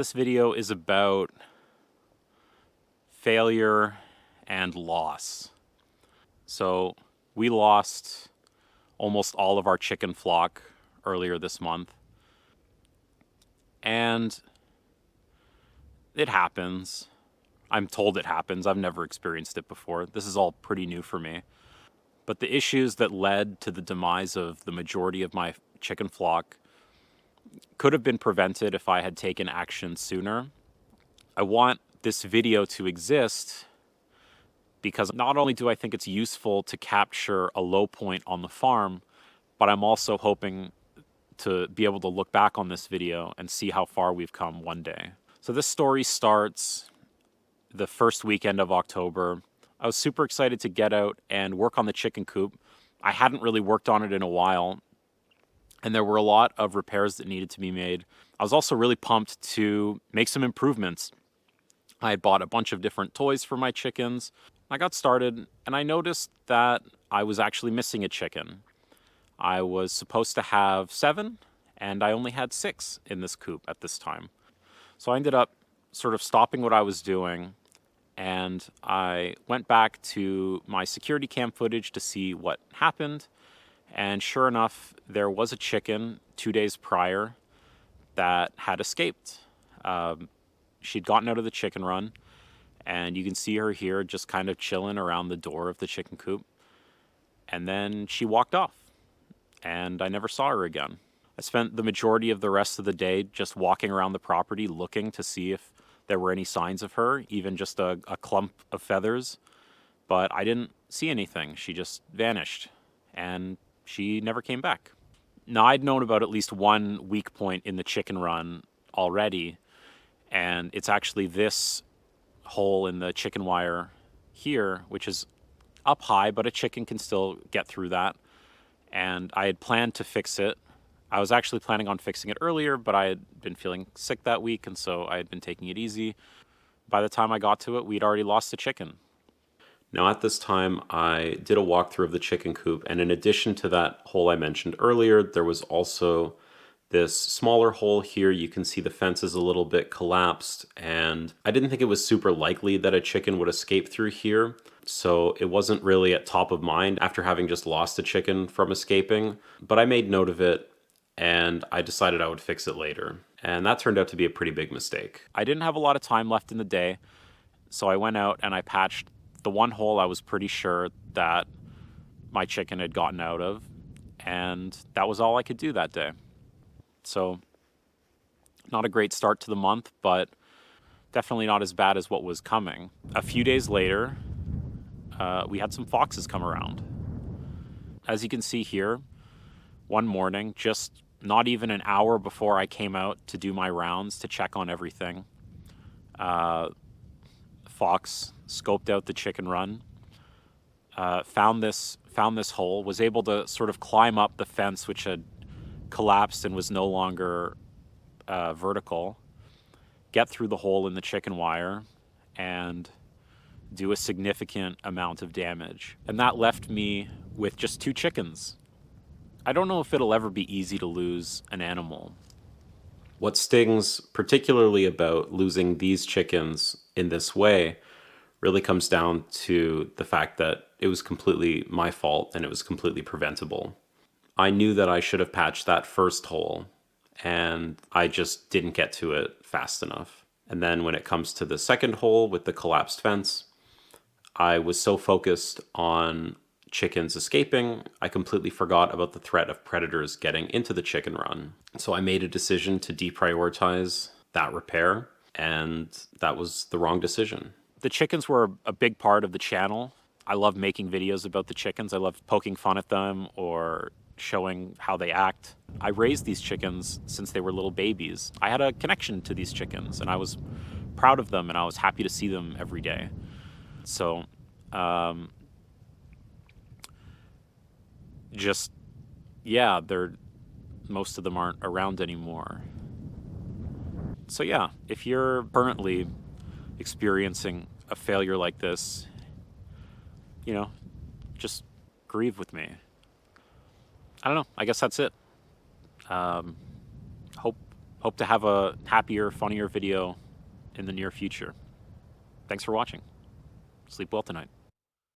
This video is about failure and loss. So we lost almost all of our chicken flock earlier this month. And it happens. I'm told it happens. I've never experienced it before. This is all pretty new for me. But the issues that led to the demise of the majority of my chicken flock could have been prevented if I had taken action sooner. I want this video to exist because not only do I think it's useful to capture a low point on the farm, but I'm also hoping to be able to look back on this video and see how far we've come one day. So this story starts the first weekend of October. I was super excited to get out and work on the chicken coop. I hadn't really worked on it in a while, and there were a lot of repairs that needed to be made. I was also really pumped to make some improvements. I had bought a bunch of different toys for my chickens. I got started and I noticed that I was actually missing a chicken. I was supposed to have 7 and I only had 6 in this coop at this time. So I ended up sort of stopping what I was doing and I went back to my security cam footage to see what happened. And sure enough, there was a chicken 2 days prior that had escaped. She'd gotten out of the chicken run, and you can see her here just kind of chilling around the door of the chicken coop. And then she walked off, and I never saw her again. I spent the majority of the rest of the day just walking around the property looking to see if there were any signs of her, even just a clump of feathers. But I didn't see anything. She just vanished, and she never came back. Now, I'd known about at least one weak point in the chicken run already, and it's actually this hole in the chicken wire here, which is up high, but a chicken can still get through that. And I had planned to fix it. I was actually planning on fixing it earlier, but I had been feeling sick that week, and so I had been taking it easy. By the time I got to it, we'd already lost the chicken. Now, at this time, I did a walkthrough of the chicken coop, and in addition to that hole I mentioned earlier, there was also this smaller hole here. You can see the fence is a little bit collapsed, and I didn't think it was super likely that a chicken would escape through here, so it wasn't really at top of mind after having just lost a chicken from escaping. But I made note of it, and I decided I would fix it later. And that turned out to be a pretty big mistake. I didn't have a lot of time left in the day, so I went out and I patched the one hole I was pretty sure that my chicken had gotten out of, and that was all I could do that day. So, not a great start to the month, but definitely not as bad as what was coming. A few days later, we had some foxes come around. As you can see here, one morning, just not even an hour before I came out to do my rounds to check on everything, fox scoped out the chicken run, found this hole, was able to sort of climb up the fence, which had collapsed and was no longer vertical, get through the hole in the chicken wire, and do a significant amount of damage. And that left me with just 2 chickens. I don't know if it'll ever be easy to lose an animal. What stings particularly about losing these chickens in this way really comes down to the fact that it was completely my fault and it was completely preventable. I knew that I should have patched that first hole, and I just didn't get to it fast enough. And then when it comes to the second hole with the collapsed fence, I was so focused on chickens escaping, I completely forgot about the threat of predators getting into the chicken run. So I made a decision to deprioritize that repair, and that was the wrong decision. The chickens were a big part of the channel. I love making videos about the chickens. I love poking fun at them or showing how they act. I raised these chickens since they were little babies. I had a connection to these chickens, and I was proud of them, and I was happy to see them every day. So, most of them aren't around anymore. So yeah, if you're currently experiencing a failure like this, just grieve with me. I don't know. I guess that's it. Hope Hope to have a happier, funnier video in the near future. Thanks for watching. Sleep well tonight.